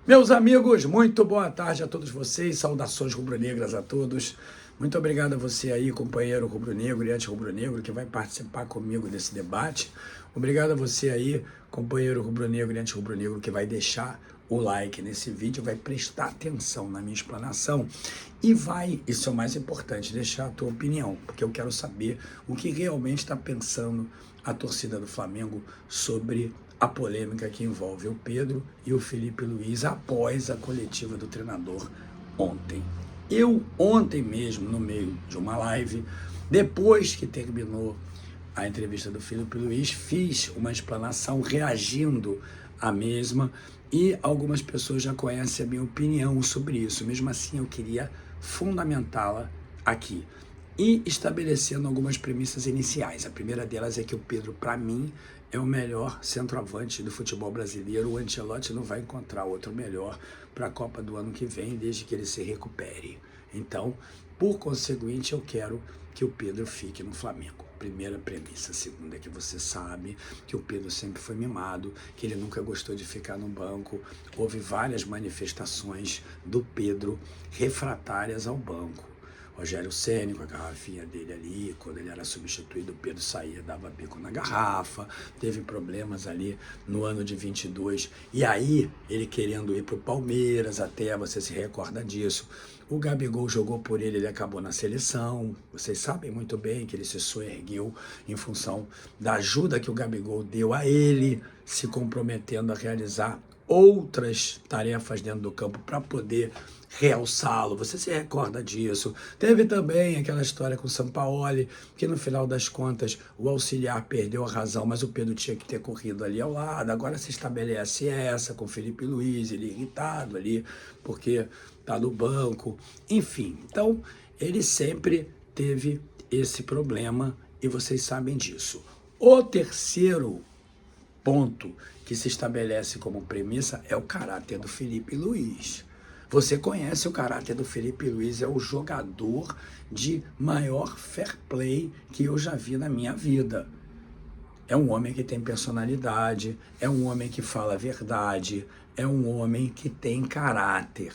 Meus amigos, muito boa tarde a todos vocês, saudações rubro-negras a todos. Muito obrigado a você aí, companheiro rubro-negro e anti-rubro-negro, que vai participar comigo desse debate. Obrigado a você aí, companheiro rubro-negro e anti-rubro-negro, que vai deixar o like nesse vídeo, vai prestar atenção na minha explanação e vai, isso é o mais importante, deixar a tua opinião, porque eu quero saber o que realmente está pensando a torcida do Flamengo sobre a polêmica que envolve o Pedro e o Felipe Luiz após a coletiva do treinador ontem. Eu ontem mesmo, no meio de uma live, depois que terminou a entrevista do Felipe Luiz, fiz uma explanação reagindo à mesma e algumas pessoas já conhecem a minha opinião sobre isso. Mesmo assim, eu queria fundamentá-la aqui e estabelecendo algumas premissas iniciais. A primeira delas é que o Pedro, para mim, é o melhor centroavante do futebol brasileiro. O Ancelotti não vai encontrar outro melhor para a Copa do ano que vem, desde que ele se recupere. Então, por conseguinte, eu quero que o Pedro fique no Flamengo. Primeira premissa. Segunda é que você sabe que o Pedro sempre foi mimado, que ele nunca gostou de ficar no banco. Houve várias manifestações do Pedro refratárias ao banco. Rogério Ceni com a garrafinha dele ali, quando ele era substituído, o Pedro saía, dava bico na garrafa, teve problemas ali no ano de 22, e aí ele querendo ir para o Palmeiras, até você se recorda disso, o Gabigol jogou por ele, ele acabou na seleção, vocês sabem muito bem que ele se soergueu em função da ajuda que o Gabigol deu a ele, se comprometendo a realizar outras tarefas dentro do campo para poder realçá-lo, você se recorda disso. Teve também aquela história com o Sampaoli, que no final das contas o auxiliar perdeu a razão, mas o Pedro tinha que ter corrido ali ao lado. Agora se estabelece essa com o Felipe Luiz, ele irritado ali, porque tá no banco, enfim. Então, ele sempre teve esse problema e vocês sabem disso. O terceiro ponto que se estabelece como premissa é o caráter do Felipe Luiz. Você conhece o caráter do Felipe Luiz, é o jogador de maior fair play que eu já vi na minha vida. É um homem que tem personalidade, é um homem que fala a verdade, é um homem que tem caráter.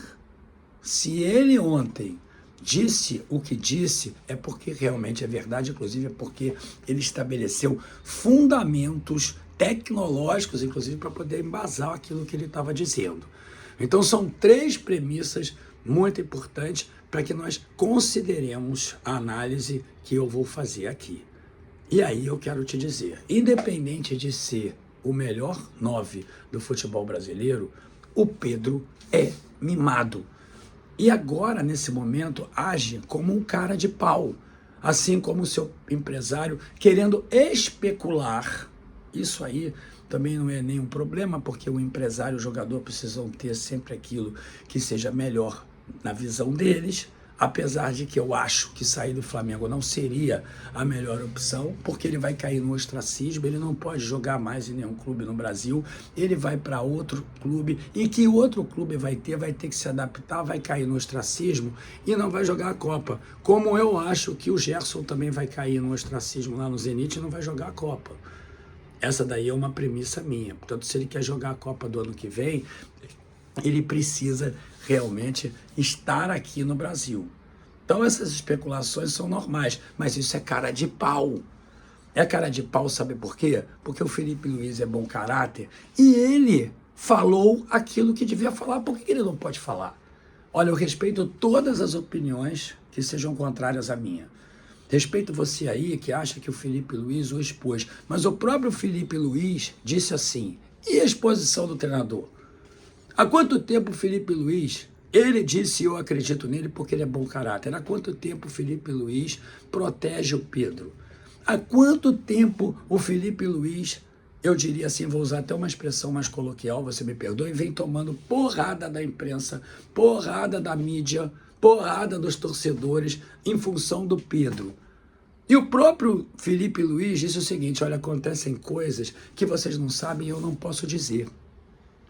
Se ele ontem disse o que disse, é porque realmente é verdade, inclusive é porque ele estabeleceu fundamentos tecnológicos, inclusive, para poder embasar aquilo que ele estava dizendo. Então, são três premissas muito importantes para que nós consideremos a análise que eu vou fazer aqui. E aí eu quero te dizer, independente de ser o melhor 9 do futebol brasileiro, o Pedro é mimado. E agora, nesse momento, age como um cara de pau, assim como o seu empresário querendo especular. Isso aí também não é nenhum problema, porque o empresário e o jogador precisam ter sempre aquilo que seja melhor na visão deles, apesar de que eu acho que sair do Flamengo não seria a melhor opção, porque ele vai cair no ostracismo, ele não pode jogar mais em nenhum clube no Brasil, ele vai para outro clube, e que o outro clube vai ter que se adaptar, vai cair no ostracismo e não vai jogar a Copa. Como eu acho que o Gerson também vai cair no ostracismo lá no Zenit e não vai jogar a Copa. Essa daí é uma premissa minha. Portanto, se ele quer jogar a Copa do ano que vem, ele precisa realmente estar aqui no Brasil. Então, essas especulações são normais, mas isso é cara de pau. É cara de pau, sabe por quê? Porque o Felipe Luiz é bom caráter e ele falou aquilo que devia falar. Por que ele não pode falar? Olha, eu respeito todas as opiniões que sejam contrárias à minha. Respeito você aí que acha que o Felipe Luiz o expôs, mas o próprio Felipe Luiz disse assim, e a exposição do treinador? Há quanto tempo o Felipe Luiz, ele disse, eu acredito nele porque ele é bom caráter, há quanto tempo o Felipe Luiz protege o Pedro? Há quanto tempo o Felipe Luiz, eu diria assim, vou usar até uma expressão mais coloquial, você me perdoe, vem tomando porrada da imprensa, porrada da mídia, porrada dos torcedores em função do Pedro. E o próprio Felipe Luiz disse o seguinte, olha, acontecem coisas que vocês não sabem e eu não posso dizer.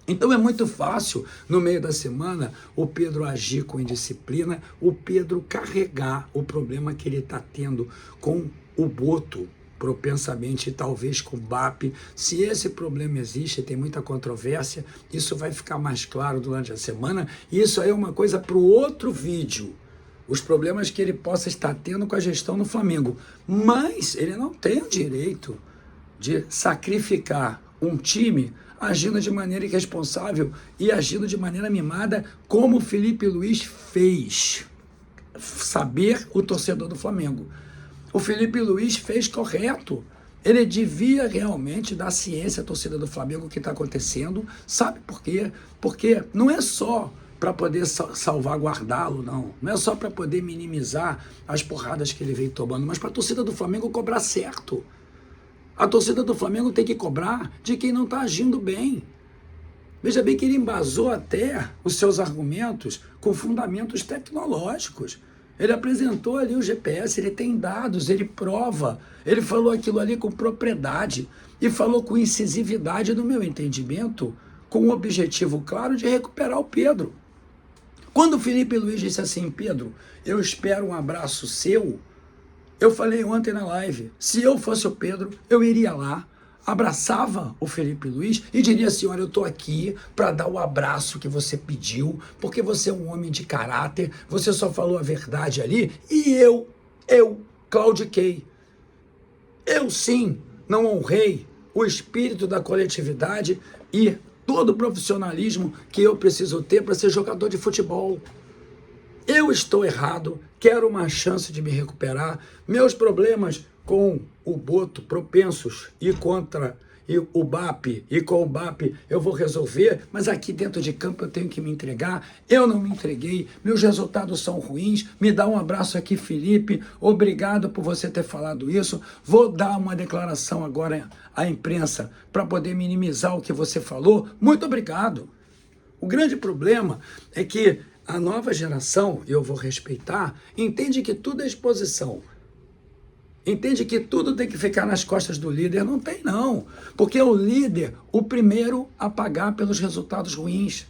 Então é muito fácil, no meio da semana, o Pedro agir com indisciplina, o Pedro carregar o problema que ele está tendo com o Boto. propensamente, talvez com o BAP. Se esse problema existe, tem muita controvérsia, isso vai ficar mais claro durante a semana. E isso aí é uma coisa para o outro vídeo. Os problemas que ele possa estar tendo com a gestão no Flamengo. Mas ele não tem o direito de sacrificar um time agindo de maneira irresponsável e agindo de maneira mimada, como o Felipe Luiz fez. Saber o torcedor do Flamengo. O Felipe Luiz fez correto. Ele devia realmente dar ciência à torcida do Flamengo o que está acontecendo. Sabe por quê? Porque não é só para poder salvaguardá-lo, não. Não é só para poder minimizar as porradas que ele vem tomando, mas para a torcida do Flamengo cobrar certo. A torcida do Flamengo tem que cobrar de quem não está agindo bem. Veja bem que ele embasou até os seus argumentos com fundamentos tecnológicos. Ele apresentou ali o GPS, ele tem dados, ele prova. Ele falou aquilo ali com propriedade e falou com incisividade, no meu entendimento, com o objetivo claro de recuperar o Pedro. Quando o Felipe Luiz disse assim: Pedro, eu espero um abraço seu, eu falei ontem na live, se eu fosse o Pedro, eu iria lá, abraçava o Felipe Luiz e diria assim: olha, eu estou aqui para dar o abraço que você pediu, porque você é um homem de caráter, você só falou a verdade ali, e eu claudiquei. Eu sim não honrei o espírito da coletividade e todo o profissionalismo que eu preciso ter para ser jogador de futebol. Eu estou errado, quero uma chance de me recuperar. Meus problemas com o Boto, propensos e contra o BAP, e com o BAP eu vou resolver, mas aqui dentro de campo eu tenho que me entregar. Eu não me entreguei, meus resultados são ruins. Me dá um abraço aqui, Felipe, obrigado por você ter falado isso. Vou dar uma declaração agora à imprensa para poder minimizar o que você falou. Muito obrigado. O grande problema é que a nova geração, e eu vou respeitar, entende que tudo é exposição. Entende que tudo tem que ficar nas costas do líder. Não tem, não. Porque é o líder o primeiro a pagar pelos resultados ruins.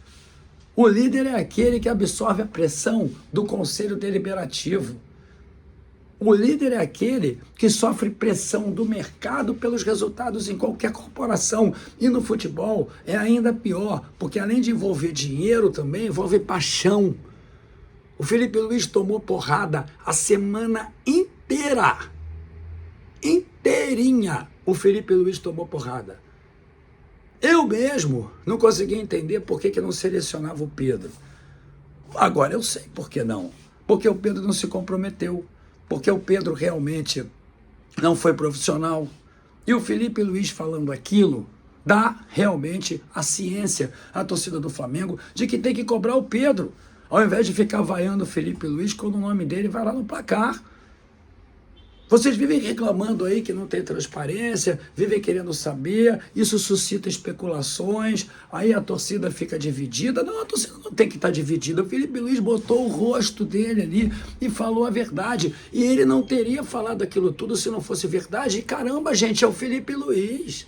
O líder é aquele que absorve a pressão do Conselho Deliberativo. O líder é aquele que sofre pressão do mercado pelos resultados em qualquer corporação. E no futebol é ainda pior, porque além de envolver dinheiro, também envolve paixão. O Felipe Luiz tomou porrada a semana inteira. Inteirinha o Felipe Luiz tomou porrada. Eu mesmo não conseguia entender por que não selecionava o Pedro. Agora eu sei por que não. Porque o Pedro não se comprometeu. Porque o Pedro realmente não foi profissional. E o Felipe Luiz falando aquilo dá realmente a ciência à torcida do Flamengo de que tem que cobrar o Pedro, ao invés de ficar vaiando o Felipe Luiz quando o nome dele vai lá no placar. Vocês vivem reclamando aí que não tem transparência, vivem querendo saber, isso suscita especulações, aí a torcida fica dividida. Não, a torcida não tem que estar dividida. O Felipe Luiz botou o rosto dele ali e falou a verdade. E ele não teria falado aquilo tudo se não fosse verdade. E caramba, gente, é o Felipe Luiz.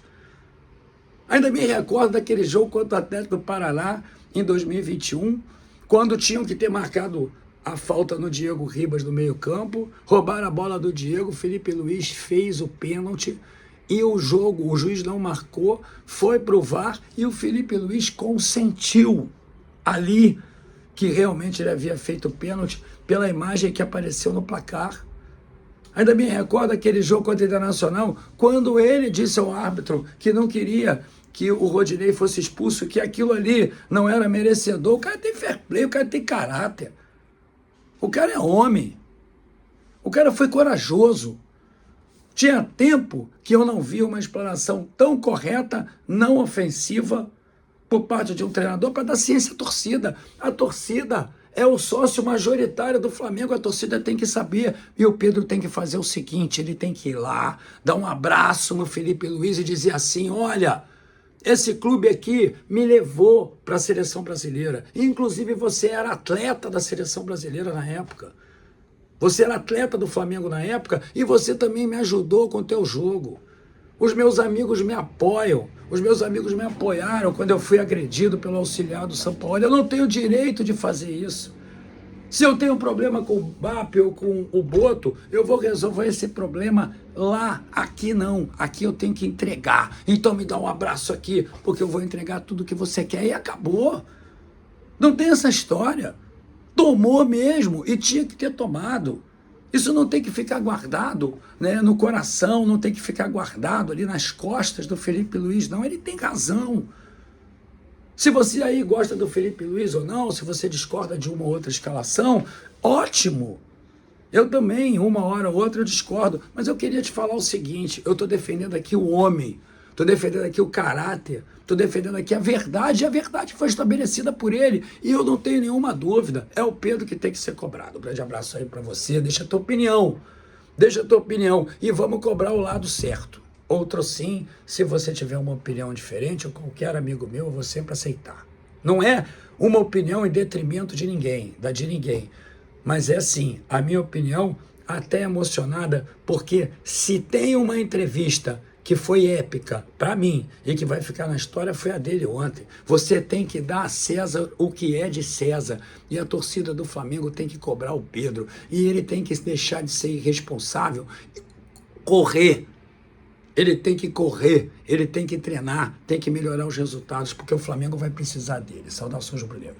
Ainda me recordo daquele jogo contra o Atlético do Paraná em 2021, quando tinham que ter marcado a falta no Diego Ribas no meio-campo, roubaram a bola do Diego, Felipe Luiz fez o pênalti e o juiz não marcou, foi pro VAR e o Felipe Luiz consentiu ali que realmente ele havia feito o pênalti pela imagem que apareceu no placar. Ainda me recordo aquele jogo contra o Internacional, quando ele disse ao árbitro que não queria que o Rodinei fosse expulso, que aquilo ali não era merecedor. O cara tem fair play, o cara tem caráter. O cara é homem. O cara foi corajoso. Tinha tempo que eu não via uma explanação tão correta, não ofensiva, por parte de um treinador para dar ciência à torcida. A torcida é o sócio majoritário do Flamengo, a torcida tem que saber. E o Pedro tem que fazer o seguinte, ele tem que ir lá, dar um abraço no Felipe Luiz e dizer assim: olha, esse clube aqui me levou para a seleção brasileira. Inclusive, você era atleta da seleção brasileira na época. Você era atleta do Flamengo na época e você também me ajudou com o teu jogo. Os meus amigos me apoiam. Os meus amigos me apoiaram quando eu fui agredido pelo auxiliar do São Paulo. Eu não tenho direito de fazer isso. Se eu tenho problema com o BAP ou com o Boto, eu vou resolver esse problema lá, aqui não. Aqui eu tenho que entregar. Então me dá um abraço aqui, porque eu vou entregar tudo que você quer e acabou. Não tem essa história. Tomou mesmo e tinha que ter tomado. Isso não tem que ficar guardado, né, no coração, não tem que ficar guardado ali nas costas do Felipe Luiz, não. Ele tem razão. Se você aí gosta do Felipe Luiz ou não, se você discorda de uma ou outra escalação, ótimo. Eu também, uma hora ou outra, eu discordo. Mas eu queria te falar o seguinte, eu estou defendendo aqui o homem, estou defendendo aqui o caráter, estou defendendo aqui a verdade, e a verdade foi estabelecida por ele, e eu não tenho nenhuma dúvida, é o Pedro que tem que ser cobrado. Um grande abraço aí para você, deixa a tua opinião, e vamos cobrar o lado certo. Outro sim, se você tiver uma opinião diferente, ou qualquer amigo meu, eu vou sempre aceitar. Não é uma opinião em detrimento de ninguém, mas é sim, a minha opinião, até emocionada, porque se tem uma entrevista que foi épica para mim e que vai ficar na história, foi a dele ontem. Você tem que dar a César o que é de César, e a torcida do Flamengo tem que cobrar o Pedro, e ele tem que deixar de ser irresponsável, correr. Ele tem que correr, ele tem que treinar, tem que melhorar os resultados, porque o Flamengo vai precisar dele. Saudações rubro-negras.